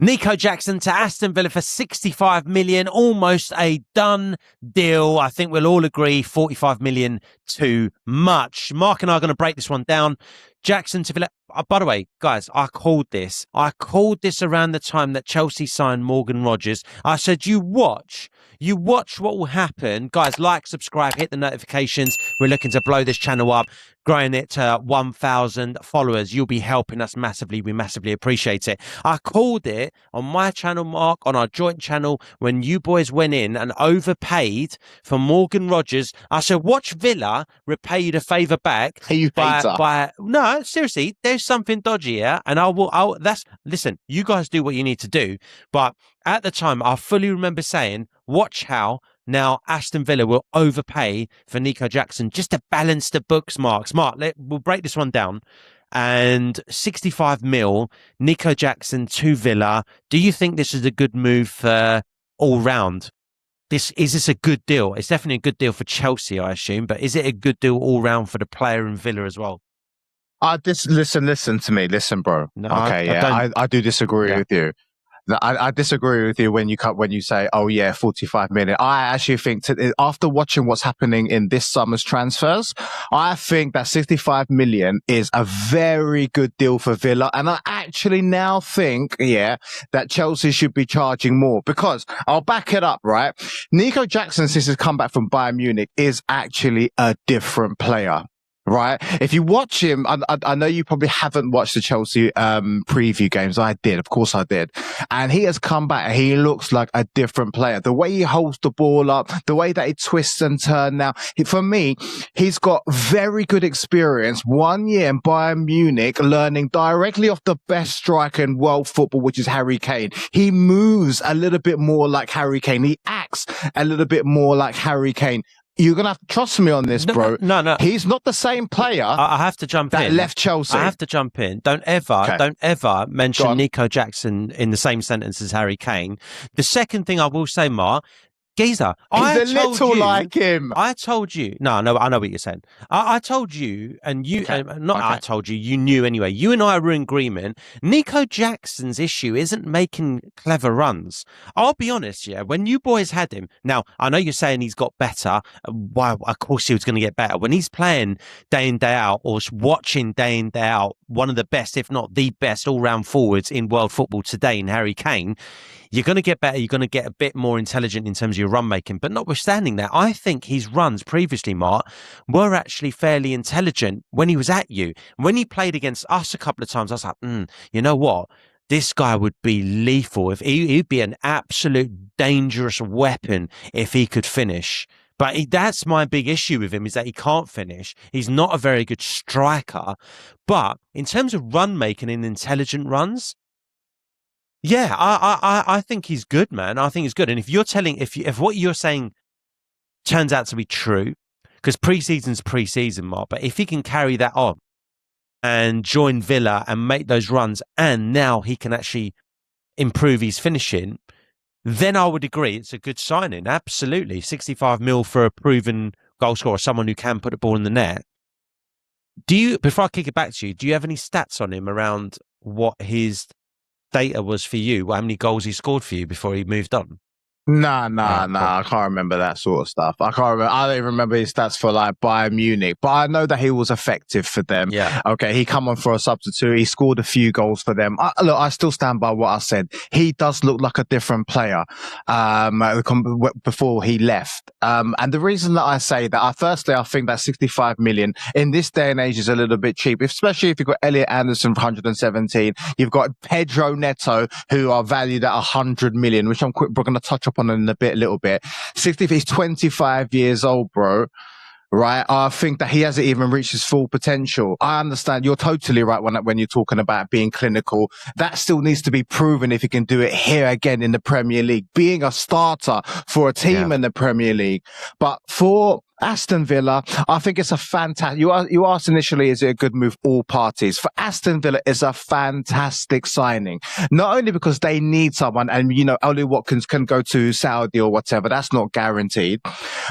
Nico Jackson to Aston Villa for 65 million, almost a done deal. I think we'll all agree 45 million too much. Mark and I are going to break this one down. Jackson to Villa. By the way, guys, I called this around the time that Chelsea signed Morgan Rogers. I said, you watch what will happen. Guys, like, subscribe, hit the notifications. We're looking to blow this channel up, growing it to 1,000 followers. You'll be helping us massively. We massively appreciate it. I called it on my channel, Mark, on our joint channel, when you boys went in and overpaid for Morgan Rogers. I said, watch Villa repay you the favour back. No, seriously, there's something dodgy here, and listen, you guys do what you need to do, but at the time I fully remember saying, watch how now Aston Villa will overpay for Nico Jackson just to balance the books. Mark, we'll break this one down. And 65 mil, Nico Jackson to Villa. Do you think this is a good move for all round? Is this a good deal? It's definitely a good deal for Chelsea, I assume, but is it a good deal all round for the player in Villa as well? Listen to me. Listen, bro. No, okay, I do disagree with you. I disagree with you when you say, oh yeah, 45 million. I actually think after watching what's happening in this summer's transfers, I think that 65 million is a very good deal for Villa. And I actually now think, that Chelsea should be charging more, because I'll back it up, right? Nico Jackson, since he's come back from Bayern Munich, is actually a different player. Right. If you watch him, I know you probably haven't watched the Chelsea preview games. I did. Of course I did. And he has come back and he looks like a different player. The way he holds the ball up, the way that he twists and turns now. For me, he's got very good experience. 1 year in Bayern Munich, learning directly off the best striker in world football, which is Harry Kane. He moves a little bit more like Harry Kane. He acts a little bit more like Harry Kane. You're going to have to trust me on this, bro. No. He's not the same player. I have to jump in. That left Chelsea. I have to jump in. Don't ever mention Nico Jackson in the same sentence as Harry Kane. The second thing I will say, Mark, geezer, he's a little like him. I told you. No, I know what you're saying. I told you, and you, I told you, you knew anyway. You and I were in agreement. Nico Jackson's issue isn't making clever runs. I'll be honest, when you boys had him, now, I know you're saying he's got better. Why, of course he was going to get better. When he's playing day in, day out, or watching day in, day out, one of the best, if not the best, all-round forwards in world football today in Harry Kane, you're going to get better. You're going to get a bit more intelligent in terms of your run making. But notwithstanding that, I think his runs previously, Mark, were actually fairly intelligent when he was at you. When he played against us a couple of times, I was like, you know what? This guy would be lethal. If he'd be an absolute dangerous weapon if he could finish. But that's my big issue with him, is that he can't finish. He's not a very good striker. But in terms of run making and intelligent runs, I think he's good, man. I think he's good. And if what you're saying turns out to be true, because pre-season's pre-season, Mark, but if he can carry that on and join Villa and make those runs, and now he can actually improve his finishing, then I would agree it's a good signing. Absolutely. 65 mil for a proven goal scorer, someone who can put the ball in the net. Before I kick it back to you, do you have any stats on him around what his data was for you, how many goals he scored for you before he moved on? Nah. I can't remember that sort of stuff. I don't even remember his stats for like Bayern Munich, but I know that he was effective for them. Yeah. Okay. He come on for a substitute. He scored a few goals for them. I still stand by what I said. He does look like a different player, before he left. And the reason that I say that, firstly, I think that 65 million in this day and age is a little bit cheap, especially if you've got Elliot Anderson for 117. You've got Pedro, Neto, who are valued at 100 million, which we're going to touch up on in a little bit. 60, he's 25 years old, bro. Right? I think that he hasn't even reached his full potential. I understand. You're totally right when you're talking about being clinical. That still needs to be proven if he can do it here again in the Premier League, being a starter for a team in the Premier League. But for Aston Villa, I think it's a fantastic. You asked initially, is it a good move? All parties. For Aston Villa, it's a fantastic signing. Not only because they need someone, and Ollie Watkins can go to Saudi or whatever. That's not guaranteed.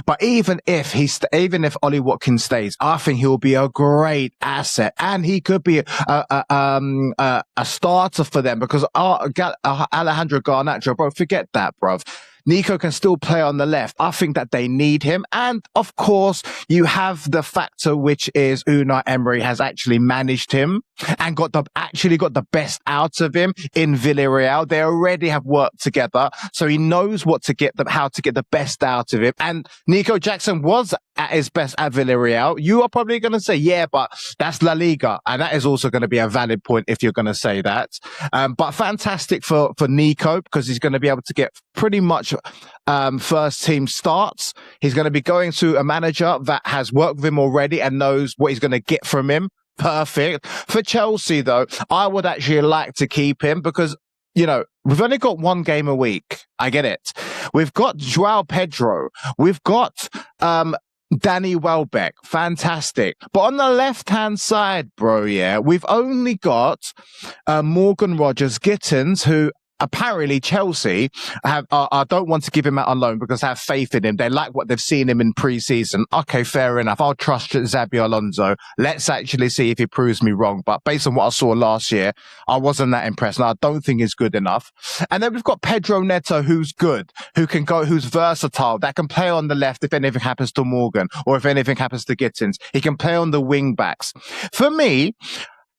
But even if Ollie Watkins stays, I think he'll be a great asset, and he could be a starter for them because Alejandro Garnacho, bro, forget that, bro. Nico can still play on the left. I think that they need him. And of course, you have the factor, which is Unai Emery has actually managed him and got the best out of him in Villarreal. They already have worked together. So he knows how to get the best out of him. And Nico Jackson was at his best at Villarreal. You are probably going to say, yeah, but that's La Liga. And that is also going to be a valid point if you're going to say that. But fantastic for Nico because he's going to be able to get pretty much first team starts. He's going to be going to a manager that has worked with him already and knows what he's going to get from him. Perfect. For Chelsea, though, I would actually like to keep him because, we've only got one game a week. I get it. We've got Joao Pedro. We've got Danny Welbeck. Fantastic. But on the left-hand side, bro, we've only got Morgan Rogers-Gittins, who apparently Chelsea I don't want to give him out on loan because I have faith in him. They like what they've seen him in pre-season. Okay, fair enough. I'll trust Xabi Alonso. Let's actually see if he proves me wrong. But based on what I saw last year, I wasn't that impressed. And I don't think he's good enough. And then we've got Pedro Neto, who's good, who's versatile, that can play on the left if anything happens to Morgan or if anything happens to Gittins. He can play on the wing backs. For me,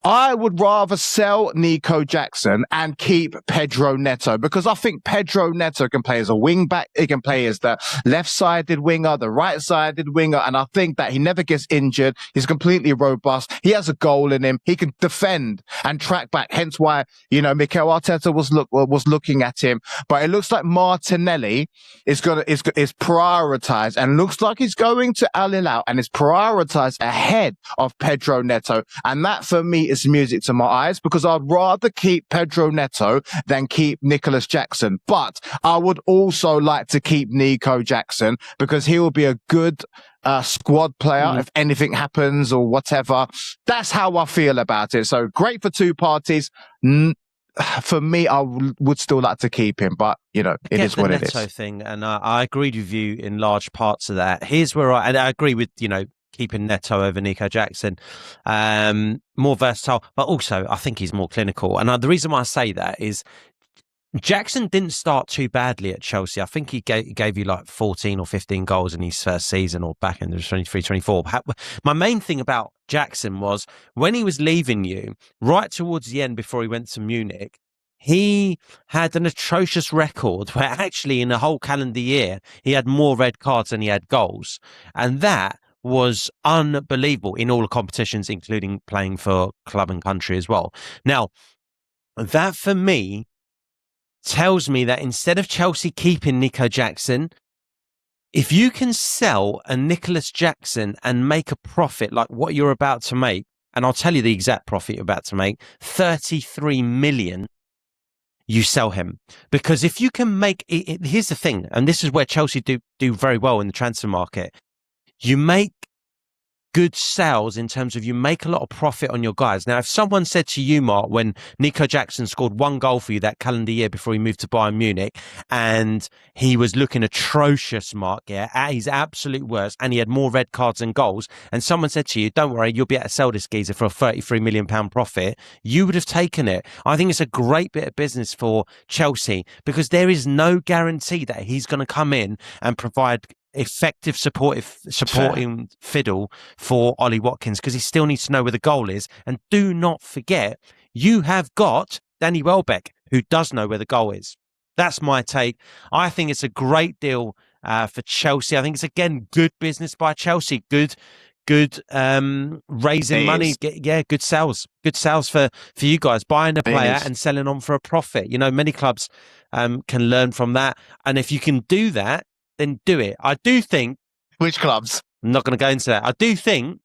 I would rather sell Nico Jackson and keep Pedro Neto because I think Pedro Neto can play as a wing back. He can play as the left-sided winger, the right-sided winger. And I think that he never gets injured. He's completely robust. He has a goal in him. He can defend and track back. Hence why, Mikel Arteta was looking at him. But it looks like Martinelli is prioritized and looks like he's going to Al Hilal and is prioritized ahead of Pedro Neto. And that for me is music to my eyes because I'd rather keep Pedro Neto than keep Nicolas Jackson. But I would also like to keep Nico Jackson because he will be a good squad player if anything happens or whatever. That's how I feel about it. So great for two parties. For me, I would still like to keep him, but it is what it is. Neto thing, and I agreed with you in large parts of that. Here's where I agree with keeping Neto over Nico Jackson, more versatile, but also I think he's more clinical. And the reason why I say that is Jackson didn't start too badly at Chelsea. I think he gave you like 14 or 15 goals in his first season or back in the 23-24. My main thing about Jackson was when he was leaving you, right towards the end before he went to Munich, he had an atrocious record where actually in the whole calendar year, he had more red cards than he had goals. And that was unbelievable in all the competitions, including playing for club and country as well. Now, that for me tells me that instead of Chelsea keeping Nico Jackson, if you can sell a Nicolas Jackson and make a profit like what you're about to make, and I'll tell you the exact profit you're about to make, 33 million, you sell him. Because if you can make it, here's the thing, and this is where Chelsea do very well in the transfer market. You make good sales in terms of you make a lot of profit on your guys. Now, if someone said to you, Mark, when Nico Jackson scored one goal for you that calendar year before he moved to Bayern Munich and he was looking atrocious, Mark, at his absolute worst, and he had more red cards than goals, and someone said to you, don't worry, you'll be able to sell this geezer for a £33 million profit, you would have taken it. I think it's a great bit of business for Chelsea because there is no guarantee that he's going to come in and provide effective supporting fiddle for Ollie Watkins because he still needs to know where the goal is. And do not forget, you have got Danny Welbeck who does know where the goal is. That's my take. I think it's a great deal for Chelsea. I think it's again good business by Chelsea. Good raising money. Good sales for you guys, buying a player and selling on for a profit. Many clubs can learn from that, and if you can do that, then do it. I do think... Which clubs? I'm not going to go into that. I do think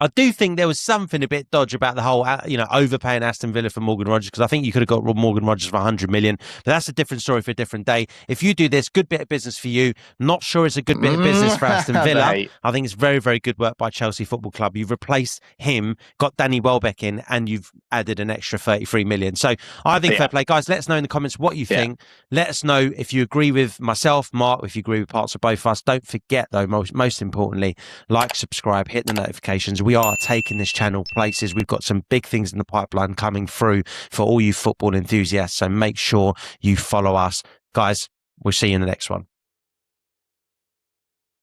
I do think there was something a bit dodge about the whole, overpaying Aston Villa for Morgan Rogers, because I think you could have got Morgan Rogers for 100 million. But that's a different story for a different day. If you do this, good bit of business for you. Not sure it's a good bit of business for Aston Villa. I think it's very, very good work by Chelsea Football Club. You've replaced him, got Danny Welbeck in, and you've added an extra 33 million. So I think fair play. Guys, let us know in the comments what you think. Let us know if you agree with myself, Mark, if you agree with parts of both of us. Don't forget, though, most importantly, like, subscribe, hit the notifications. We are taking this channel places. We've got some big things in the pipeline coming through for all you football enthusiasts. So make sure you follow us. Guys, we'll see you in the next one.